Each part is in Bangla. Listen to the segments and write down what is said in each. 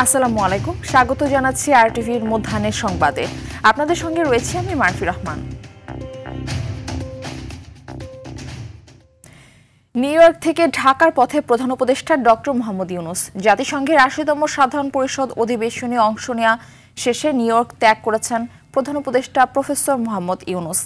আসসালামু আলাইকুম, স্বাগত জানাচ্ছি আরটিভির মধ্যাহ্নের সংবাদে। আপনাদের সঙ্গে রয়েছে আমি মারফি রহমান। নিউ ইয়র্ক থেকে ঢাকার পথে প্রধান উপদেষ্টা ডক্টর মোহাম্মদ ইউনূস জাতিসংঘের ৮০তম সাধারণ পরিষদ অধিবেশনে অংশ নেওয়া শেষে নিউ ইয়র্ক ত্যাগ করেছেন প্রধান উপদেষ্টা প্রফেসর মোহাম্মদ ইউনূস।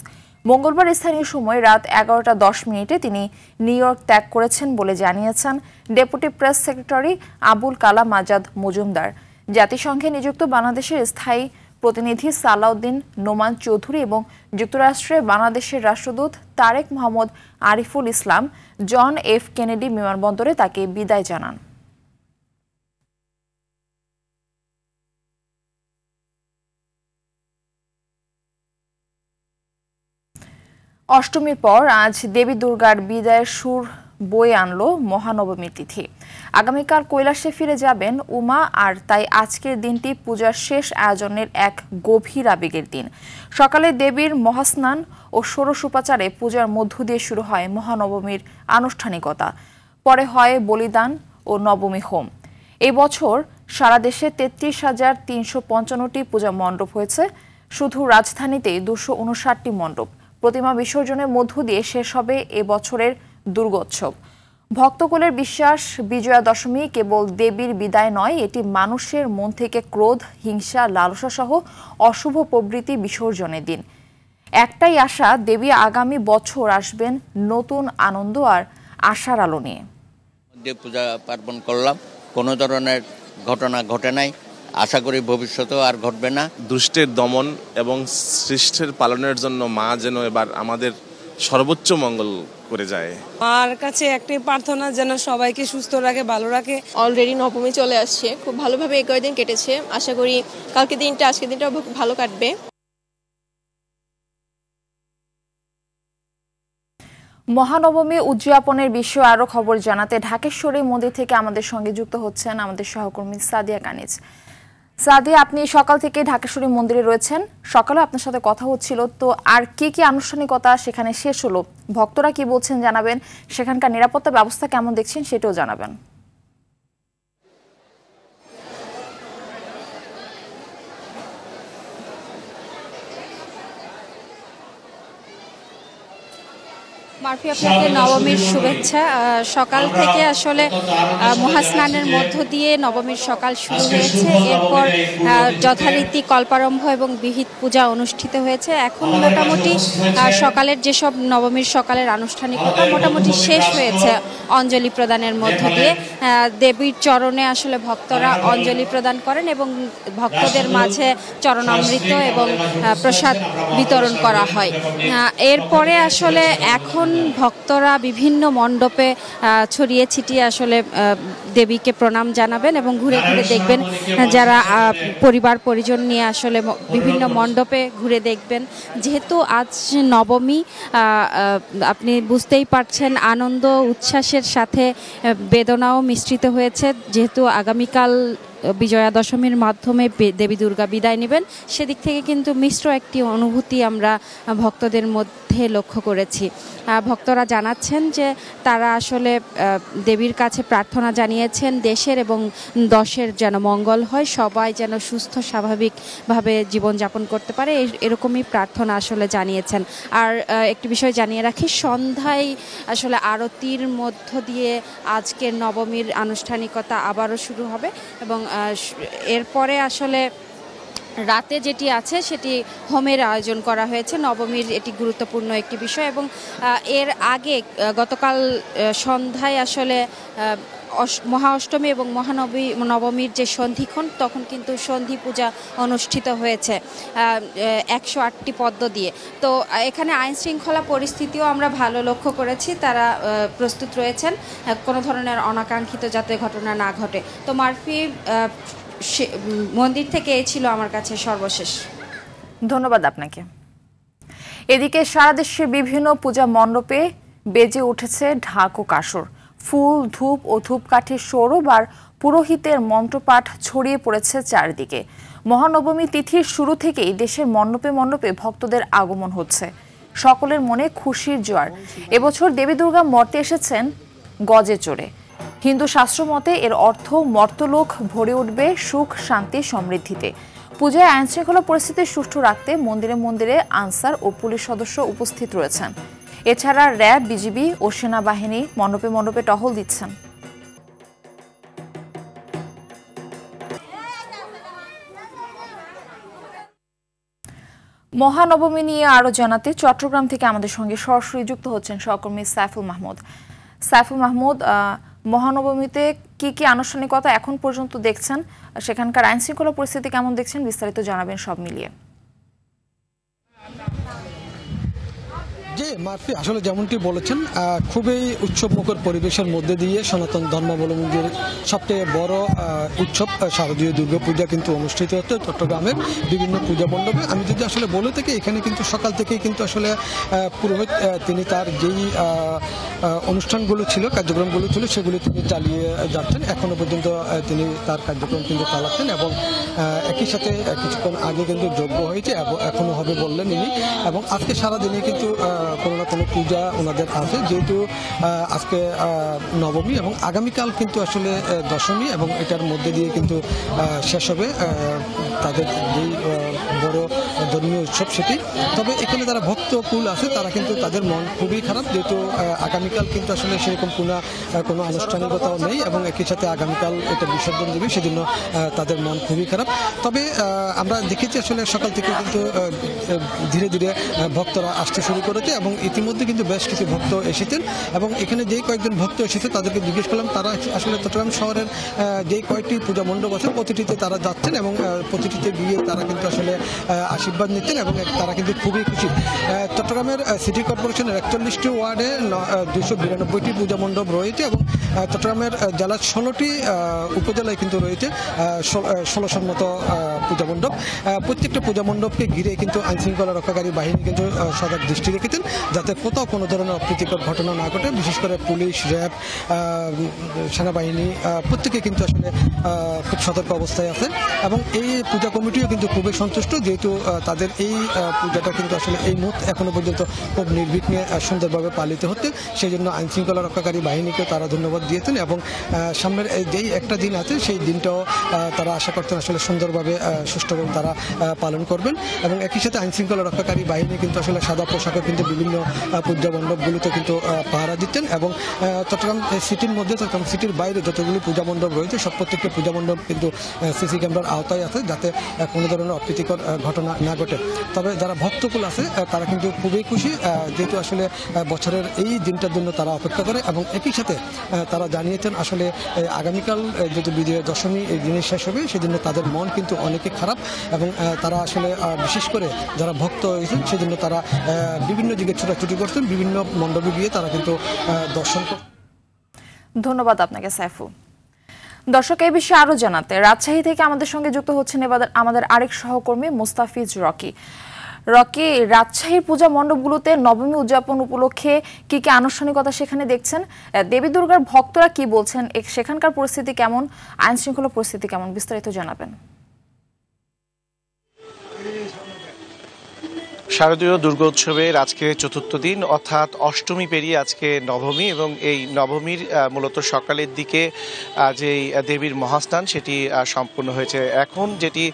মঙ্গলবার স্থানীয় সময় রাত 11:10 তিনি নিউ ইয়র্ক ত্যাগ করেছেন বলে জানিয়েছেন deputy press secretary Abul Kalam Azad Majumdar. জাতিসংঘে নিযুক্ত বাংলাদেশের স্থায়ী প্রতিনিধি সালাউদ্দিন নোমান চৌধুরী এবং যুক্তরাষ্ট্রে বাংলাদেশের রাষ্ট্রদূত Tarique Mohammad Ariful Islam John F Kennedy বিমানবন্দরে তাকে বিদায় জানান। অষ্টমীর পর আজ দেবী দুর্গার বিদায়ের সুর বয়ে আনলো মহানবমীর তিথি। আগামীকাল কৈলাসে ফিরে যাবেন উমা, আর তাই আজকের দিনটি পূজার শেষ আয়োজনের এক গভীর আবেগের দিন। সকালে দেবীর মহাস্নান ও ষোড়শ উপাচারে পূজার মধ্য দিয়ে শুরু হয় মহানবমীর আনুষ্ঠানিকতা। পরে হয় বলিদান ও নবমী হোম। এই বছর সারা দেশে ৩৩,৩৫৫টি পূজা মণ্ডপ হয়েছে। শুধু রাজধানীতেই ২৫৯টি মণ্ডপ। প্রতিমা বিসর্জনের মধ্য দিয়ে শেষ হবে এবছরের দুর্গোৎসব। ভক্তকুলের বিশ্বাস, বিজয়া দশমী কেবল দেবীর বিদায় নয়, এটি মানুষের মন থেকে ক্রোধ, হিংসা, লালসা সহ অশুভ প্রবৃত্তি বিসর্জনের দিন। একটাই আশা, দেবী আগামী বছর আসবেন নতুন আনন্দ আর আশার আলো নিয়ে। পূজা পার্বণ করলাম, কোনো ধরনের ঘটনা ঘটে নাই, আশা করি ভবিষ্যতেও আর ঘটবে না। দুষ্টের দমন এবং সৃষ্টের পালনের জন্য মা যেন এবার আমাদের সর্বোচ্চ মঙ্গল করে যায়। মার কাছে একটাই প্রার্থনা, যেন সবাইকে সুস্থ রাখে, ভালো রাখে। অলরেডি নবমী চলে আসছে, খুব ভালোভাবে এই কয়েকদিন কেটেছে। আশা করি আজকের দিনটা ভালো কাটবে। মহানবমী উদযাপনের বিষয়ে আরো খবর জানাতে ঢাকেশ্বরী মন্দির থেকে আমাদের সঙ্গে যুক্ত হচ্ছেন আমাদের সহকর্মী সাদিয়া কানিজ। সাদিয়া, আপনি সকাল থেকে ঢাকেশ্বরী মন্দিরে রয়েছেন, সকালে আপনার সাথে কথা হচ্ছিল, তো আর কি কি আনুষ্ঠানিকতা সেখানে শেষ হলো, ভক্তরা কি বলছেন জানাবেন, সেখানকার নিরাপত্তা ব্যবস্থা কেমন দেখছেন সেটাও জানাবেন। মারফি, আপনাকে নবমীর শুভেচ্ছা। সকাল থেকে আসলে মহাস্নানের মধ্য দিয়ে নবমীর সকাল শুরু হয়েছে। এরপর যথারীতি কল্পারম্ভ এবং বিহিত পূজা অনুষ্ঠিত হয়েছে। এখন মোটামুটি সকালের যেসব নবমীর সকালের আনুষ্ঠানিকতা মোটামুটি শেষ হয়েছে অঞ্জলি প্রদানের মধ্য দিয়ে। দেবীর চরণে আসলে ভক্তরা অঞ্জলি প্রদান করেন এবং ভক্তদের মাঝে চরণামৃত এবং প্রসাদ বিতরণ করা হয়। এরপরে আসলে এখন ভক্তরা বিভিন্ন মণ্ডপে ছড়িয়ে ছিটিয়ে আসলে দেবীকে প্রণাম জানাবেন এবং ঘুরে ঘুরে দেখবেন। যারা পরিবার পরিজন নিয়ে আসলে বিভিন্ন মণ্ডপে ঘুরে দেখবেন। যেহেতু আজ নবমী, আপনি বুঝতেই পারছেন আনন্দ উচ্ছ্বাসের সাথে বেদনাও মিশ্রিত হয়েছে। যেহেতু আগামীকাল বিজয়া দশমীর মাধ্যমে দেবী দুর্গা বিদায় নেবেন, সেদিক থেকে কিন্তু মিশ্র একটি অনুভূতি আমরা ভক্তদের মধ্যে লক্ষ্য করেছি। ভক্তরা জানাচ্ছেন যে তারা আসলে দেবীর কাছে প্রার্থনা জানিয়েছেন দেশের এবং দশের যেন মঙ্গল হয়, সবাই যেন সুস্থ স্বাভাবিকভাবে জীবনযাপন করতে পারে, এরকমই প্রার্থনা আসলে জানিয়েছেন। আর একটি বিষয় জানিয়ে রাখি, সন্ধ্যায় আসলে আরতির মধ্য দিয়ে আজকের নবমীর আনুষ্ঠানিকতা আবারও শুরু হবে এবং এরপরে আসলে রাতে যেটি আছে সেটি হোমের আয়োজন করা হয়েছে। নবমীর এটি গুরুত্বপূর্ণ একটি বিষয় এবং এর আগে গতকাল সন্ধ্যায় আসলে মহা অষ্টমী এবং নবমীর যে সন্ধিক্ষণ, তখন কিন্তু সন্ধি পূজা অনুষ্ঠিত হয়েছে 108টি পদ্ম দিয়ে। তো এখানে আইন শৃঙ্খলা পরিস্থিতিও আমরা ভালো লক্ষ্য করেছি, তারা প্রস্তুত রয়েছেন কোনো ধরনের অনাকাঙ্ক্ষিত যাতে ঘটনা না ঘটে। তো মারফি, মন্দির থেকে এই ছিল আমার কাছে সর্বশেষ। ধন্যবাদ আপনাকে। এদিকে সারা দেশে বিভিন্ন পূজা মণ্ডপে বেজে উঠেছে ঢাক ও কাসর। ফুল, ধূপ ও ধূপকাঠির সৌরভ আর পুরোহিতের মন্ত্রপাঠ ছড়িয়ে পড়েছে চারিদিকে। মহানবমী তিথির শুরু থেকেই দেশের মণ্ডপে মণ্ডপে ভক্তদের আগমন হচ্ছে। সকলের মনে খুশির জোয়ার। এবছর দেবী দুর্গা মর্তে এসেছেন গজে চড়ে। হিন্দু শাস্ত্র মতে এর অর্থ মর্তলোক ভরে উঠবে সুখ শান্তি সমৃদ্ধিতে। পূজায় আইনশৃঙ্খলা পরিস্থিতি সুষ্ঠু রাখতে মন্দিরে মন্দিরে আনসার ও পুলিশ সদস্য উপস্থিত রয়েছেন। এছাড়া র্যাব, বিজিবি ও সেনাবাহিনী মণ্ডপে মণ্ডপে টহল দিচ্ছেন। মহানবমী নিয়ে আরো জানাতে চট্টগ্রাম থেকে আমাদের সঙ্গে সরাসরি যুক্ত হচ্ছেন সহকর্মী সাইফুল মাহমুদ। সাইফুল মাহমুদ, মহানবমীতে কি কি আনুষ্ঠানিকতা এখন পর্যন্ত দেখছেন, সেখানকার আইন শৃঙ্খলা পরিস্থিতি কেমন দেখছেন, বিস্তারিত জানাবেন সব মিলিয়ে। জি মারফি, আসলে যেমনটি বলেছেন, খুবই উৎসবমুখর পরিবেশের মধ্যে দিয়ে সনাতন ধর্মাবলম্বীদের সবচেয়ে বড় উৎসব শারদীয় দুর্গাপূজা কিন্তু অনুষ্ঠিত হচ্ছে চট্টগ্রামের বিভিন্ন পূজা মণ্ডপে। আমি যদি আসলে বলে থাকি, এখানে কিন্তু সকাল থেকেই কিন্তু আসলে পুরোহিত তিনি তার যেই অনুষ্ঠানগুলো ছিল, কার্যক্রমগুলো ছিল, সেগুলি তিনি চালিয়ে যাচ্ছেন। এখনো পর্যন্ত তিনি তার কার্যক্রম কিন্তু চালাচ্ছেন এবং একই সাথে কিছুক্ষণ আগে কিন্তু যজ্ঞ হয়েছে, এখনো হবে বললেন ইনি। এবং আজকে সারাদিনে কিন্তু কোনো না কোনো পূজা ওনাদের আছে, যেহেতু আজকে নবমী এবং আগামীকাল কিন্তু আসলে দশমী, এবং এটার মধ্যে দিয়ে কিন্তু শেষ হবে তাদের যেই বড় ধর্মীয় উৎসব সেটি। তবে এখানে যারা ভক্তকুল আছে তারা কিন্তু তাদের মন খুবই খারাপ, যেহেতু আগামীকাল কিন্তু আসলে সেরকম কোনো আনুষ্ঠানিকতাও নেই এবং একই সাথে আগামীকাল এটা বিসর্জন দেবে, সেজন্য তাদের মন খুবই খারাপ। তবে আমরা দেখেছি আসলে সকাল থেকে কিন্তু ধীরে ধীরে ভক্তরা আসতে শুরু করেছে এবং ইতিমধ্যে কিন্তু বেশ কিছু ভক্ত এসেছেন। এবং এখানে যেই কয়েকজন ভক্ত এসেছে তাদেরকে জিজ্ঞেস করলাম, তারা আসলে চট্টগ্রাম শহরের যেই কয়েকটি পূজা মণ্ডপ আছে প্রতিটিতে তারা যাচ্ছেন এবং প্রতিটিতে গিয়ে তারা কিন্তু আসলে আশীর্বাদ নিচ্ছেন এবং তারা কিন্তু খুবই খুশি। চট্টগ্রামের সিটি কর্পোরেশনের 41টি ওয়ার্ডে 292টি পূজা মণ্ডপ রয়েছে এবং চট্টগ্রামের জেলার 16টি উপজেলায় কিন্তু রয়েছে 1600 মতো পূজা মণ্ডপ। প্রত্যেকটা পূজা মণ্ডপকে ঘিরে কিন্তু আইনশৃঙ্খলা রক্ষাকারী বাহিনী কিন্তু সজাগ দৃষ্টি রেখেছেন যাতে কোথাও কোনো ধরনের অপ্রীতিকর ঘটনা না ঘটে। বিশেষ করে পুলিশ, র্যাব, সেনাবাহিনী প্রত্যেকে কিন্তু আসলে খুব সতর্ক অবস্থায় আছেন এবং এই পূজা কমিটিও কিন্তু খুবই সন্তুষ্ট, যেহেতু তাদের এই পূজাটা কিন্তু আসলে এই মুহূর্তে এখনো পর্যন্ত খুব নির্বিঘ্নে সুন্দরভাবে পালিত হচ্ছে। সেই জন্য আইনশৃঙ্খলা রক্ষাকারী বাহিনীকে তারা ধন্যবাদ দিয়েছেন এবং সামনের যেই একটা দিন আছে সেই দিনটাও তারা আশা করতেন আসলে সুন্দরভাবে সুষ্ঠুভাবে তারা পালন করবেন। এবং একই সাথে আইনশৃঙ্খলা রক্ষাকারী বাহিনী কিন্তু আসলে সাদা পোশাকে কিন্তু বিভিন্ন পূজা মণ্ডপগুলিতে কিন্তু পাহারা দিচ্ছেন এবং চট্টগ্রাম সিটির মধ্যে, চট্টগ্রাম সিটির বাইরে যতগুলি পূজা মণ্ডপ রয়েছে সব প্রত্যেকটা পূজা মণ্ডপ কিন্তু সিসি ক্যামেরার আওতায় আছে যাতে কোনো ধরনের অপ্রীতিকর ঘটনা না ঘটে। তবে যারা ভক্তকুল আছে তারা কিন্তু খুবই খুশি, যেহেতু আসলে বছরের এই দিনটার জন্য তারা অপেক্ষা করে এবং একই সাথে তারা জানিয়েছেন আসলে আগামীকাল যেহেতু বিজয়া দশমী এই দিনে শেষ হবে সেজন্য তাদের মন কিন্তু অনেকে খারাপ এবং তারা আসলে বিশেষ করে যারা ভক্ত হয়েছেন সেজন্য তারা বিভিন্ন দিকে ছোটাছুটি করছেন, বিভিন্ন মণ্ডপে গিয়ে তারা কিন্তু দর্শন করছেন। ধন্যবাদ আপনাকে সাইফুল। দর্শক, এই বিষয়ে আরো জানাতে রাজশাহী থেকে আমাদের সঙ্গে যুক্ত হচ্ছেন এবার আমাদের আরেক সহকর্মী মুস্তাফিজ রকি। রাজশাহীর পূজা মণ্ডপগুলোতে নবমী উদযাপন উপলক্ষে কি কি আনুষ্ঠানিকতা সেখানে দেখছেন, দেবী দুর্গার ভক্তরা কি বলছেন, সেখানকার পরিস্থিতি কেমন, আইন শৃঙ্খলা পরিস্থিতি কেমন, বিস্তারিত জানাবেন। শারদীয় দুর্গোৎসবের আজকে চতুর্থ দিন, অর্থাৎ অষ্টমী পেরিয়ে আজকে নবমী এবং এই নবমীর মূলত সকালের দিকে যেই দেবীর মহাস্নান সেটি সম্পূর্ণ হয়েছে। এখন যেটি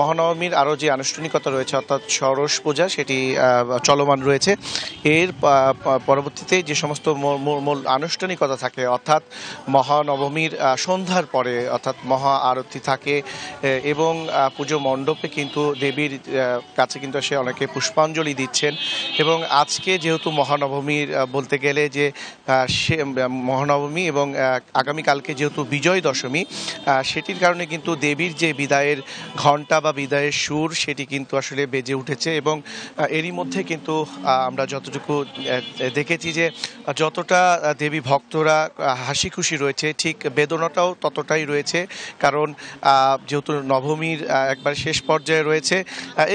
মহানবমীর আরও যে আনুষ্ঠানিকতা রয়েছে অর্থাৎ ষোড়শ পূজা সেটি চলমান রয়েছে। এর পরবর্তীতে যে সমস্ত মূল আনুষ্ঠানিকতা থাকে অর্থাৎ মহানবমীর সন্ধ্যার পরে অর্থাৎ মহা আরতি থাকে এবং পুজো মণ্ডপে কিন্তু দেবীর কাছে কিন্তু সে অনেকে পুষ্পাঞ্জলি দিচ্ছেন। এবং আজকে যেহেতু মহানবমীর বলতে গেলে যে মহানবমী এবং আগামীকালকে যেহেতু বিজয় দশমী, সেটির কারণে কিন্তু দেবীর যে বিদায়ের ঘণ্টা বা বিদায়ের সুর সেটি কিন্তু আসলে বেজে উঠেছে এবং এরই মধ্যে কিন্তু আমরা যতটুকু দেখেছি যে যতটা দেবী ভক্তরা হাসি খুশি রয়েছে ঠিক বেদনাটাও ততটাই রয়েছে, কারণ যেহেতু নবমীর একবার শেষ পর্যায়ে রয়েছে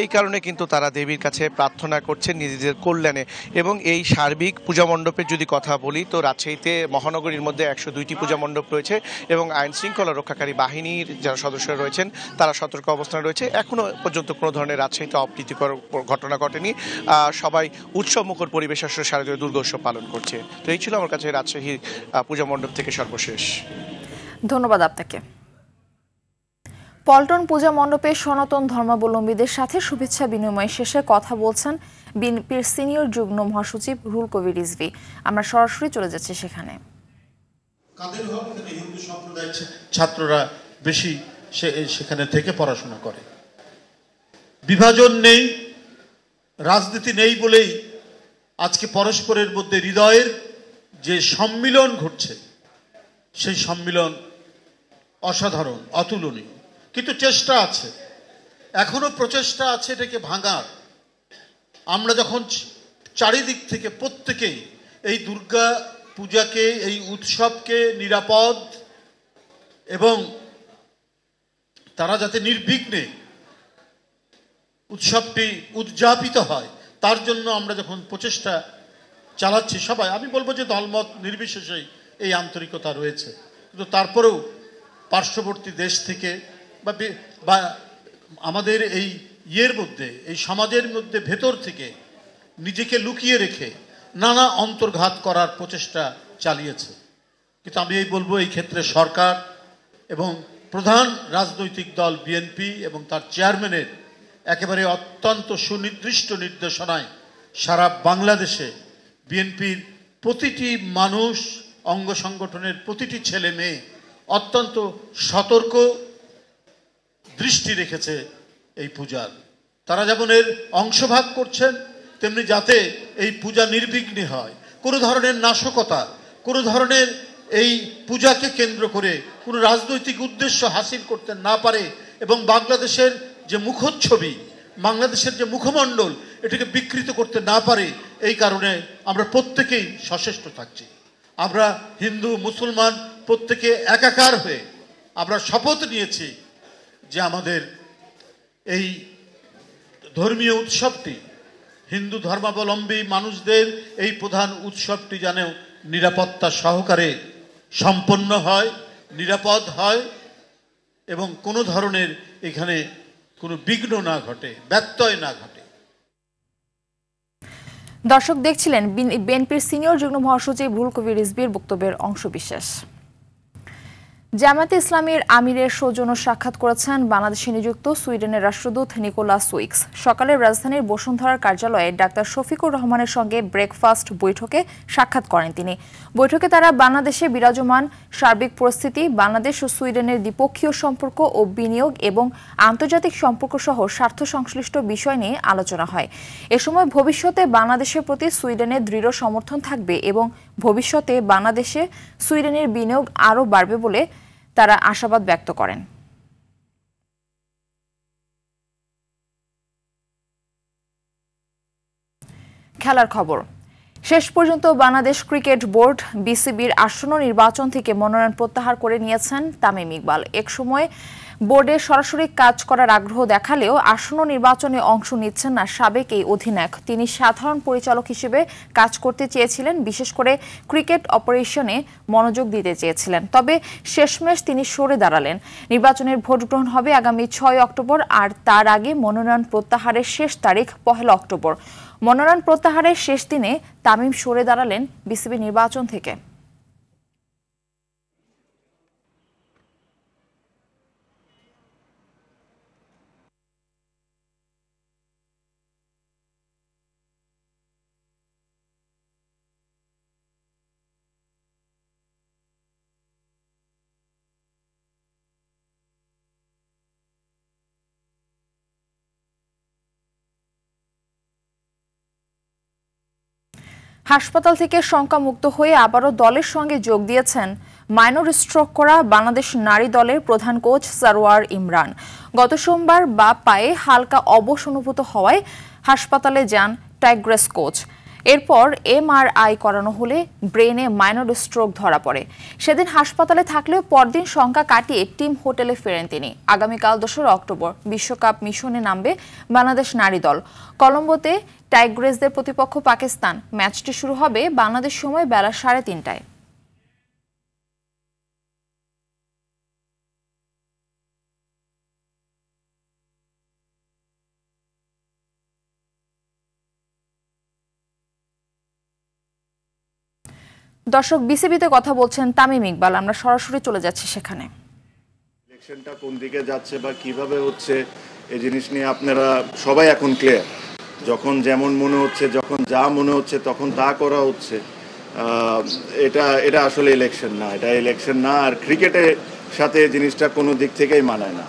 এই কারণে কিন্তু তারা দেবীর কাছে কাছে প্রার্থনা করছেন নিজেদের কল্যাণে। এবং এই সার্বিক পূজা মণ্ডপের যদি কথা বলি তো রাজশাহীতে মহানগরীর মধ্যে 102টি পূজা মণ্ডপ রয়েছে এবং আইন শৃঙ্খলা রক্ষাকারী বাহিনীর যারা সদস্যরা রয়েছেন তারা সতর্ক অবস্থানে রয়েছে। এখনও পর্যন্ত কোনো ধরনের রাজশাহীতে অপ্রীতিকর ঘটনা ঘটেনি, সবাই উৎসবমুখর পরিবেশ আসলে শারদীয় দুর্গোৎসব পালন করছে। তো এই ছিল আমার কাছে রাজশাহীর পূজা মণ্ডপ থেকে সর্বশেষ। ধন্যবাদ আপনাকে। পল্টন পূজা মণ্ডপে সনাতন ধর্মাবলম্বীদের সাথে শুভেচ্ছা বিনিময় শেষে কথা বলছেন বিএনপির সিনিয়র যুগ্ম মহাসচিব রুহুল কবির রিজভী। আমরা সরাসরি চলে যাচ্ছি সেখানে। হিন্দু সম্প্রদায়ের ছাত্ররা বেশি সেখানে থেকে পড়াশোনা করে। বিভাজন নেই, রাজনীতি নেই বলেই আজকে পরস্পরের মধ্যে হৃদয়ের যে সম্মিলন ঘটছে সেই সম্মিলন অসাধারণ, অতুলনীয়। কিন্তু চেষ্টা আছে, এখনো প্রচেষ্টা আছে এটাকে ভাঙার। আমরা যখন চারিদিক থেকে প্রত্যেকেই এই দুর্গা পূজাকে, এই উৎসবকে নিরাপদ এবং তারা যাতে নির্বিঘ্নে উৎসবটি উদযাপিত হয় তার জন্য আমরা যখন প্রচেষ্টা চালাচ্ছি সবাই, আমি বলবো যে দলমত নির্বিশেষেই এই আন্তরিকতা রয়েছে। কিন্তু তারপরেও পার্শ্ববর্তী দেশ থেকে বা আমাদের এই মধ্যে, এই সমাজের মধ্যে ভেতর থেকে নিজেকে লুকিয়ে রেখে নানা অন্তর্ঘাত করার প্রচেষ্টা চালিয়েছে। কিন্তু আমি বলবো এই ক্ষেত্রে সরকার এবং প্রধান রাজনৈতিক দল বিএনপি এবং তার চেয়ারম্যানের একেবারে অত্যন্ত সুনির্দিষ্ট নির্দেশনায় সারা বাংলাদেশে বিএনপির প্রতিটি মানুষ, অঙ্গ সংগঠনের প্রতিটি ছেলে মেয়ে অত্যন্ত সতর্ক দৃষ্টি রেখেছে এই পূজার। তারা যেমন এর অংশভাগ করছেন, তেমনি যাতে এই পূজা নির্বিঘ্নে হয়, কোনো ধরনের নাশকতা, কোনো ধরনের এই পূজাকে কেন্দ্র করে কোনো রাজনৈতিক উদ্দেশ্য হাসিল করতে না পারে এবং বাংলাদেশের যে মুখচ্ছবি, বাংলাদেশের যে মুখমণ্ডল এটাকে বিকৃত করতে না পারে, এই কারণে আমরা প্রত্যেকেই সচেষ্ট থাকছি। আমরা হিন্দু মুসলমান প্রত্যেকে একাকার হয়ে আমরা শপথ নিয়েছি যে আমাদের এই ধর্মীয় উৎসবটি, হিন্দু ধর্মাবলম্বী মানুষদের এই প্রধান উৎসবটি যেন নিরাপত্তা সহকারে সম্পন্ন হয়, নিরাপদ হয় এবং কোনো ধরনের এখানে কোনো বিঘ্ন না ঘটে, ব্যত্যয় না ঘটে। দর্শক দেখছিলেন বিএনপির সিনিয়র যুগ্ম মহাসচিব রুহুল কবির রিজভীর বক্তব্যের অংশবিশেষ। জামায়াতে ইসলামীর আমিরের সৌজন্য সাক্ষাৎ করেছেন বাংলাদেশে নিযুক্ত সুইডেনের রাষ্ট্রদূত নিকোলাস উইক্স। সকালে রাজধানীর বসুন্ধরার কার্যালয়ে ডাক্তার শফিকুর রহমানের সঙ্গে ব্রেকফাস্ট বৈঠকে সাক্ষাৎ করেন তিনি। বৈঠকে তারা বাংলাদেশে বিরাজমান সার্বিক পরিস্থিতি, বাংলাদেশ ও সুইডেনের দ্বিপক্ষীয় সম্পর্ক ও বিনিয়োগ এবং আন্তর্জাতিক সম্পর্ক সহ স্বার্থ সংশ্লিষ্ট বিষয় নিয়ে আলোচনা হয়। এ সময় ভবিষ্যতে বাংলাদেশের প্রতি সুইডেনের দৃঢ় সমর্থন থাকবে এবং ভবিষ্যতে বাংলাদেশে সুইডেনের বিনিয়োগ আরও বাড়বে বলে তারা আশাবাদ ব্যক্ত করেন। খেলার খবর। শেষ পর্যন্ত বাংলাদেশ ক্রিকেট বোর্ড বিসিবির আসন্ন নির্বাচন থেকে মনোনয়ন প্রত্যাহার করে নিয়েছেন তামিম ইকবাল। এক সময় বোর্ডে সরাসরি কাজ করার আগ্রহ দেখালেও আসন্ন নির্বাচনে অংশ নিচ্ছেন না সাবেক এই অধিনায়ক। তিনি সাধারণ পরিচালক হিসেবে কাজ করতে চেয়েছিলেন, বিশেষ করে ক্রিকেট অপারেশনে মনোযোগ দিতে চেয়েছিলেন। তবে শেষমেশ তিনি সরে দাঁড়ালেন। নির্বাচনের ভোট গ্রহণ হবে আগামী 6 অক্টোবর, আর তার আগে মনোনয়ন প্রত্যাহারের শেষ তারিখ 1 অক্টোবর। মনোনয়ন প্রত্যাহারের শেষ দিনে তামিম সরে দাঁড়ালেন বিসিবি নির্বাচন থেকে। হাসপাতাল থেকে শঙ্কামুক্ত হয়ে আবারও দলের সঙ্গে যোগ দিয়েছেন মাইনর স্ট্রোক করা বাংলাদেশ নারী দলের প্রধান কোচ সারওয়ার ইমরান। গত সোমবার বাঁ পায়ে হালকা অবশ অনুভূত হওয়ায় হাসপাতালে যান টাইগ্রেস কোচ। এরপর MRI করানো হলে ব্রেনে মাইনর স্ট্রোক ধরা পড়ে। সেদিন হাসপাতালে থাকলেও পরদিন শঙ্কা কাটিয়ে টিম হোটেলে ফেরেন তিনি। আগামীকাল 2 অক্টোবর বিশ্বকাপ মিশনে নামবে বাংলাদেশ নারী দল। কলম্বোতে টাইগ্রেসদের প্রতিপক্ষ পাকিস্তান। ম্যাচটি শুরু হবে বাংলাদেশ সময় বেলা 3:30টায়। দর্শক, বিসিবিতে কথা বলছেন তামিম ইকবাল। আমরা সরাসরি চলে যাচ্ছি সেখানে। ইলেকশনটা কোন দিকে যাচ্ছে বা কিভাবে হচ্ছে এই জিনিস নিয়ে আপনারা সবাই এখন ক্লিয়ার। যখন যেমন মনে হচ্ছে, যখন যা মনে হচ্ছে তখন তা করা হচ্ছে। এটা আসলে ইলেকশন না, এটা ইলেকশন না। আর ক্রিকেটের সাথে জিনিসটা কোনো দিক থেকেই মানায় না।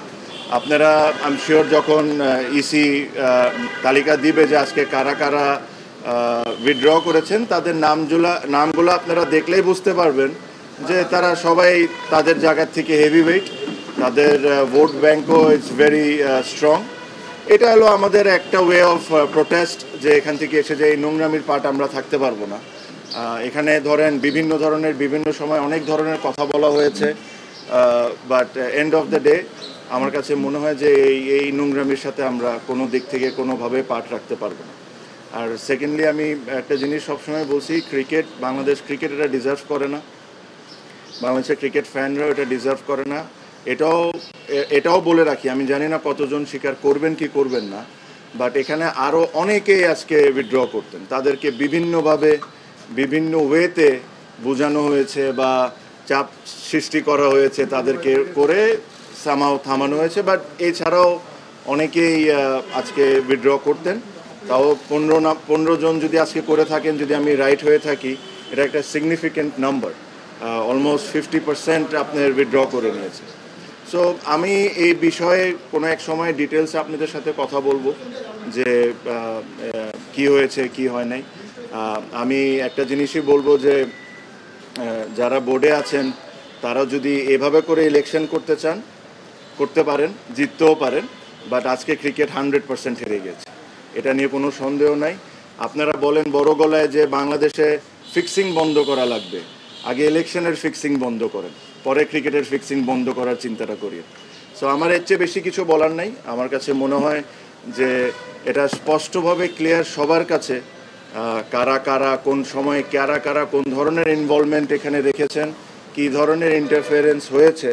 আপনারা আই এম শিওর যখন ইসি তালিকা দিবে যে আজকে কারা কারা উইথড্র করেছেন, তাদের নামগুলো আপনারা দেখলেই বুঝতে পারবেন যে তারা সবাই তাদের জায়গা থেকে হেভি ওয়েট, তাদের ভোট ব্যাংকও ইটস ভেরি স্ট্রং। এটা হলো আমাদের একটা ওয়ে অফ প্রোটেস্ট, যে এখান থেকে এসে যে এই নোংরামির পার্ট আমরা থাকতে পারবো না। এখানে ধরেন বিভিন্ন ধরনের বিভিন্ন সময় অনেক ধরনের কথা বলা হয়েছে, but end of the day আমার কাছে মনে হয় যে এই নোংরামির সাথে আমরা কোনো দিক থেকে কোনোভাবে পার্ট রাখতে পারবো না। আর সেকেন্ডলি আমি একটা জিনিস সবসময় বলছি, ক্রিকেট, বাংলাদেশ ক্রিকেট এটা ডিজার্ভ করে না, বাংলাদেশের ক্রিকেট ফ্যানরাও এটা ডিজার্ভ করে না। এটাও বলে রাখি, আমি জানি না কতজন স্বীকার করবেন কি করবেন না, বাট এখানে আরও অনেকেই আজকে উইথড্র করতেন। তাদেরকে বিভিন্নভাবে বিভিন্ন ওয়েতে বোঝানো হয়েছে বা চাপ সৃষ্টি করা হয়েছে, তাদেরকে করে থামানো হয়েছে। বাট এছাড়াও অনেকেই আজকে উইথড্র করতেন। তাও 15 জন যদি আজকে করে থাকেন, যদি আমি রাইট হয়ে থাকি, এটা একটা সিগনিফিক্যান্ট নাম্বার। অলমোস্ট 50% আপনার উইথড্র করে নিয়েছে। সো আমি এই বিষয়ে কোনো এক সময় ডিটেলসে আপনাদের সাথে কথা বলবো যে কি হয়েছে কি হয় নাই। আমি একটা জিনিসই বলবো যে যারা বোর্ডে আছেন তারা যদি এভাবে করে ইলেকশন করতে চান করতে পারেন, জিততেও পারেন। বাট আজকে ক্রিকেট 100% হেরে গেছে, এটা নিয়ে কোনো সন্দেহ নাই। আপনারা বলেন বড় গলায় যে বাংলাদেশে ফিক্সিং বন্ধ করা লাগবে, আগে ইলেকশনের ফিক্সিং বন্ধ করেন, পরে ক্রিকেটের ফিক্সিং বন্ধ করার চিন্তাটা করিয়ে। সো আমার এর চেয়ে বেশি কিছু বলার নাই। আমার কাছে মনে হয় যে এটা স্পষ্টভাবে ক্লিয়ার সবার কাছে, কারা কারা কোন সময় কারা কারা কোন ধরনের ইনভলভমেন্ট এখানে রেখেছেন, কী ধরনের ইন্টারফেরেন্স হয়েছে,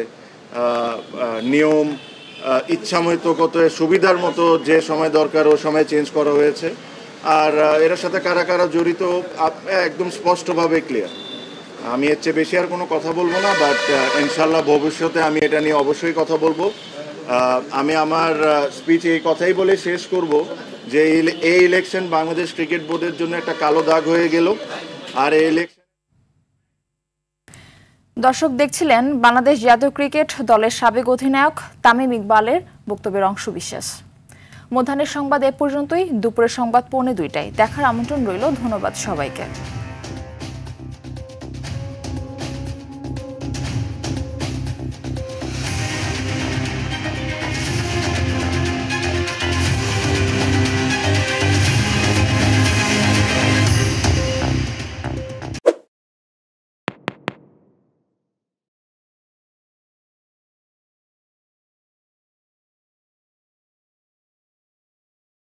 নিয়ম ইচ্ছামতো কত সুবিধার মতো যে সময় দরকার ও সময় চেঞ্জ করা হয়েছে। আর এর সাথে কারা কারা জড়িত একদম স্পষ্টভাবে ক্লিয়ার। আমি এর চেয়ে বেশি আর কোনো কথা বলবো না, বাট ইনশাল্লাহ ভবিষ্যতে আমি এটা নিয়ে অবশ্যই কথা বলবো। আমি আমার স্পিচ এই কথাই বলে শেষ করব যে এই ইলেকশন বাংলাদেশ ক্রিকেট বোর্ডের জন্য একটা কালো দাগ হয়ে গেল। আর এই ইলেকশন দর্শক দেখছিলেন বাংলাদেশ জাতীয় ক্রিকেট দলের সাবেক অধিনায়ক তামিম ইকবালের বক্তব্যের অংশবিশেষ। মধ্যাহ্নের সংবাদ এ পর্যন্তই। দুপুরের সংবাদ 2:45টায় দেখার আমন্ত্রণ রইল। ধন্যবাদ সবাইকে।